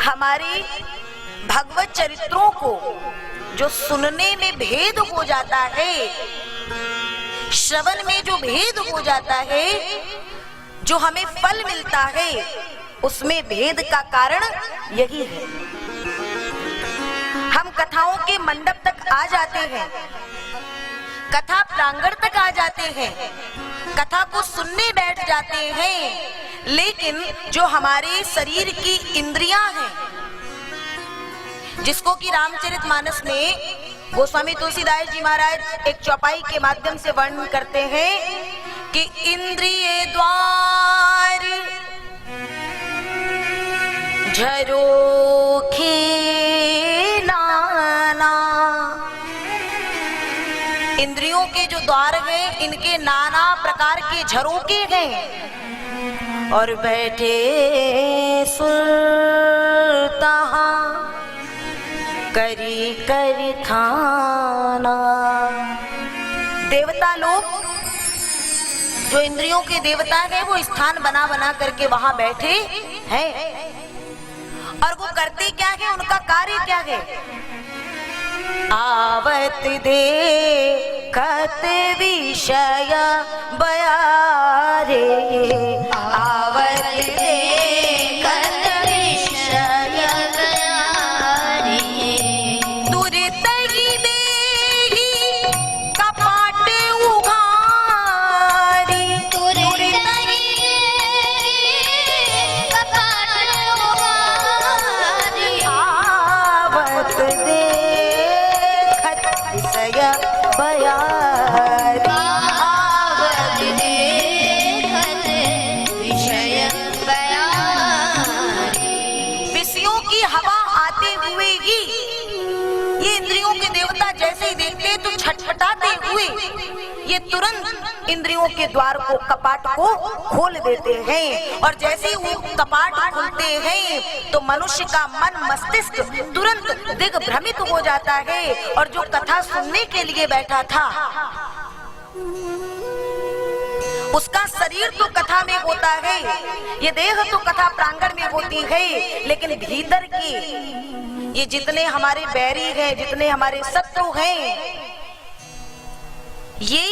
हमारी भगवत चरित्रों को जो सुनने में भेद हो जाता है, श्रवण में जो भेद हो जाता है, जो हमें फल मिलता है, उसमें भेद का कारण यही है। हम कथाओं के मंडप तक आ जाते हैं, कथा प्रांगण तक आ जाते हैं, कथा को सुनने बैठ जाते हैं, लेकिन जो हमारे शरीर की इंद्रियां हैं, जिसको कि रामचरितमानस में गोस्वामी तुलसीदास जी महाराज एक चौपाई के माध्यम से वर्णन करते हैं कि इंद्रिय द्वार झरोखे नाना, इंद्रियों के जो द्वार हैं इनके नाना प्रकार के झरोखे हैं, और बैठे सुरता करी करी खाना। देवता लोग जो इंद्रियों के देवता हैं वो स्थान बना बना करके वहां बैठे हैं, और वो करते क्या है, उनका कार्य क्या है, आवत देखत विषय बयारे, आवत देखत विषय बयारे, तुरत ही देहि कपाट उघारी, तुरत ही कपाट उघारी, आवत देखत विषय बयारी, आवत देखत विषय बयारी। विषयों की हवा आते हुए ही ये इंद्रियों के देवता जैसे ही देखते तो छटपटाते हुए ये तुरंत इंद्रियों के द्वार को, कपाट को खोल देते हैं, और जैसे ही वो कपाट खुलते हैं तो मनुष्य का मन मस्तिष्क तुरंत दिग्भ्रमित हो जाता है, और जो कथा सुनने के लिए बैठा था उसका शरीर तो कथा में होता है, ये देह तो कथा प्रांगण में होती है, लेकिन भीतर के ये जितने हमारे बैरी हैं, जितने हमारे शत्रु हैं, ये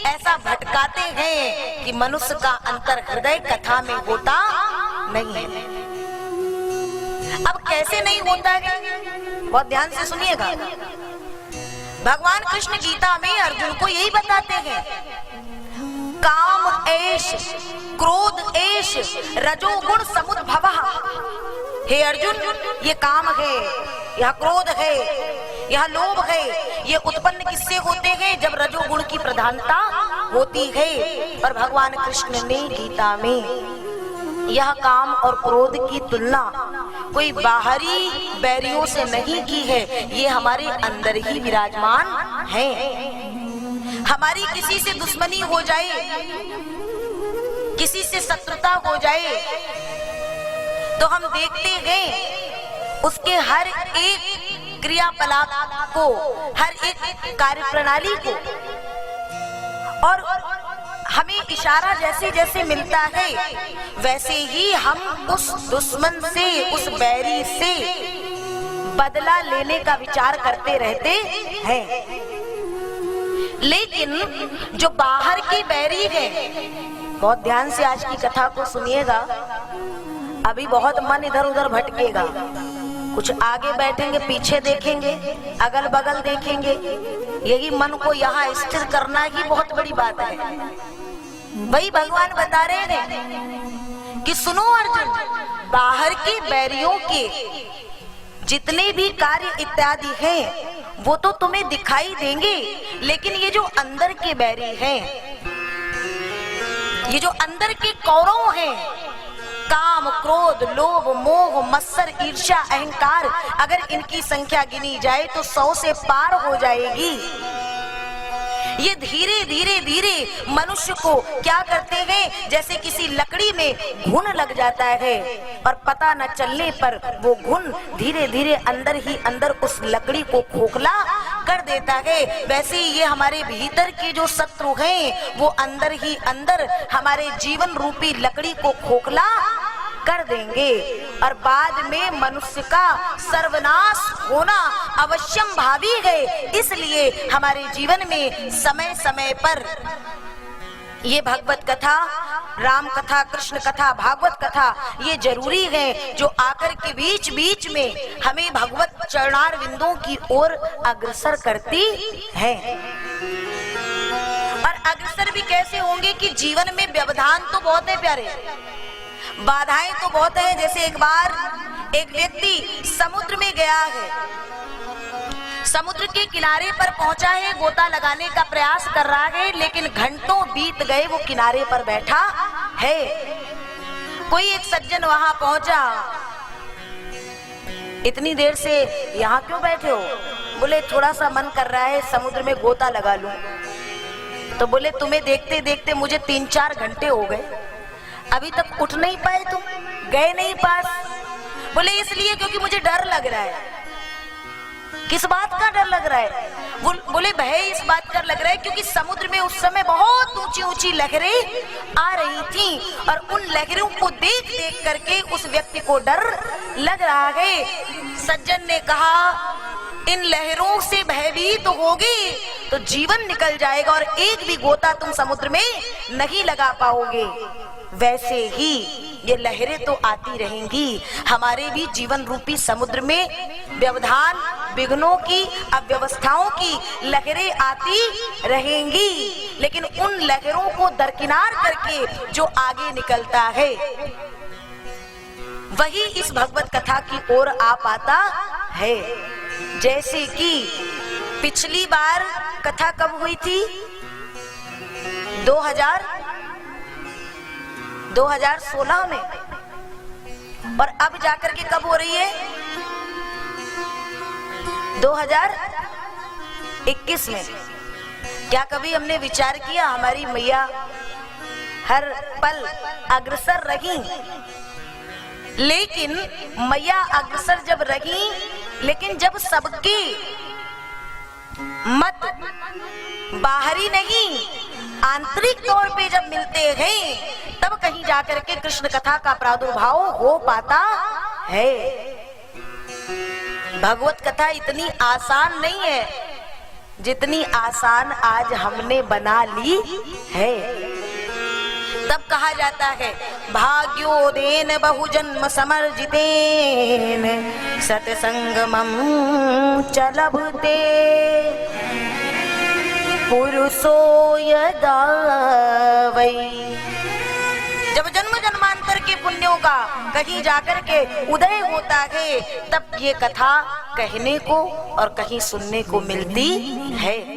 ऐसा भटकाते हैं कि मनुष्य का अंतर हृदय कथा में होता नहीं है। अब कैसे नहीं होता है, बहुत ध्यान से सुनिएगा। भगवान कृष्ण गीता में अर्जुन को यही बताते हैं, काम ऐश क्रोध ऐश रजोगुण समुद्भवः। हे अर्जुन, ये काम है, यह क्रोध है, यह लोभ है, ये उत्पन्न किससे होते हैं, जब रजोगुण की प्रधानता होती है। और भगवान कृष्ण ने गीता में यह काम और क्रोध की तुलना कोई बाहरी बैरियों से नहीं की है, ये हमारे अंदर ही विराजमान है। हमारी किसी से दुश्मनी हो जाए, किसी से शत्रुता हो जाए, तो हम देखते हैं उसके हर एक क्रियाकलाप को, हर एक कार्य प्रणाली को, और हमें इशारा जैसे जैसे मिलता है वैसे ही हम उस दुश्मन से, उस बैरी से बदला लेने का विचार करते रहते हैं। लेकिन जो बाहर की बैरी है, बहुत ध्यान से आज की कथा को सुनिएगा, अभी बहुत मन इधर उधर भटकेगा, कुछ आगे बैठेंगे, पीछे देखेंगे, अगल बगल देखेंगे, यही मन को यहाँ स्थिर करना ही बहुत बड़ी बात है। वही भगवान बता रहे हैं कि सुनो अर्जुन, बाहर के बैरियों के जितने भी कार्य इत्यादि हैं वो तो तुम्हें दिखाई देंगे, लेकिन ये जो अंदर के बैरी हैं, ये जो अंदर के कौरव हैं, काम क्रोध लोभ मोह मत्सर ईर्ष्या अहंकार, अगर इनकी संख्या गिनी जाए तो 100 से पार हो जाएगी। ये धीरे धीरे धीरे मनुष्य को क्या करते हैं, जैसे किसी लकड़ी में घुन लग जाता है और पता न चलने पर वो घुन धीरे धीरे अंदर ही अंदर उस लकड़ी को खोखला कर देता है। वैसे ही ये हमारे भीतर के जो शत्रु हैं वो अंदर ही अंदर हमारे जीवन रूपी लकड़ी को खोखला कर देंगे और बाद में मनुष्य का सर्वनाश होना अवश्यम भावी है। इसलिए हमारे जीवन में समय समय पर ये भगवत कथा, राम कथा, कृष्ण कथा, भागवत कथा ये जरूरी है, जो आकर के बीच बीच में हमें भगवत चरणार बिंदुओं की ओर अग्रसर करती है। और अग्रसर भी कैसे होंगे कि जीवन में व्यवधान तो बहुत है प्यारे, बाधाएं तो बहुत है। जैसे एक बार एक व्यक्ति समुद्र में गया है, समुद्र के किनारे पर पहुंचा है, गोता लगाने का प्रयास कर रहा है, लेकिन घंटों बीत गए वो किनारे पर बैठा है। कोई एक सज्जन वहां पहुंचा, इतनी देर से यहाँ क्यों बैठे हो? बोले थोड़ा सा मन कर रहा है समुद्र में गोता लगा लूं। तो बोले तुम्हें देखते देखते मुझे 3-4 घंटे हो गए, अभी तक उठ नहीं पाए तुम, गए नहीं पास? बोले इसलिए क्योंकि मुझे डर लग रहा है। किस बात का डर लग रहा है? बोले भय इस बात का लग रहा है क्योंकि समुद्र में उस समय बहुत ऊंची ऊंची लहरें आ रही थी और उन लहरों को देख देख करके उस व्यक्ति को डर लग रहा है। सज्जन ने कहा इन लहरों से भयभीत होगी तो जीवन निकल जाएगा और एक भी गोता तुम समुद्र में नहीं लगा पाओगे। वैसे ही ये लहरें तो आती रहेंगी, हमारे भी जीवन रूपी समुद्र में व्यवधान, विघ्नों की, अव्यवस्थाओं की लहरें आती रहेंगी, लेकिन उन लहरों को दरकिनार करके जो आगे निकलता है वही इस भगवत कथा की ओर आ पाता है। जैसे कि पिछली बार कथा कब हुई थी? 2016 में, और अब जाकर के कब हो रही है? 2021 में। क्या कभी हमने विचार किया हमारी मैया हर पल अग्रसर रही, लेकिन मैया अग्रसर जब रही, लेकिन जब सबके मत बाहरी नहीं आंतरिक तौर पे जब मिलते हैं तब कहीं जाकर के कृष्ण कथा का प्रादुर्भाव हो पाता है। भगवत कथा इतनी आसान नहीं है जितनी आसान आज हमने बना ली है। तब कहा जाता है भाग्योदेन बहुजन्म समर्जितेन सतसंगमं च लभते पुरुषो यदा वै। जब जन्म जन्मांतर के पुण्यों का कहीं जाकर के उदय होता है तब ये कथा कहने को और कहीं सुनने को मिलती है।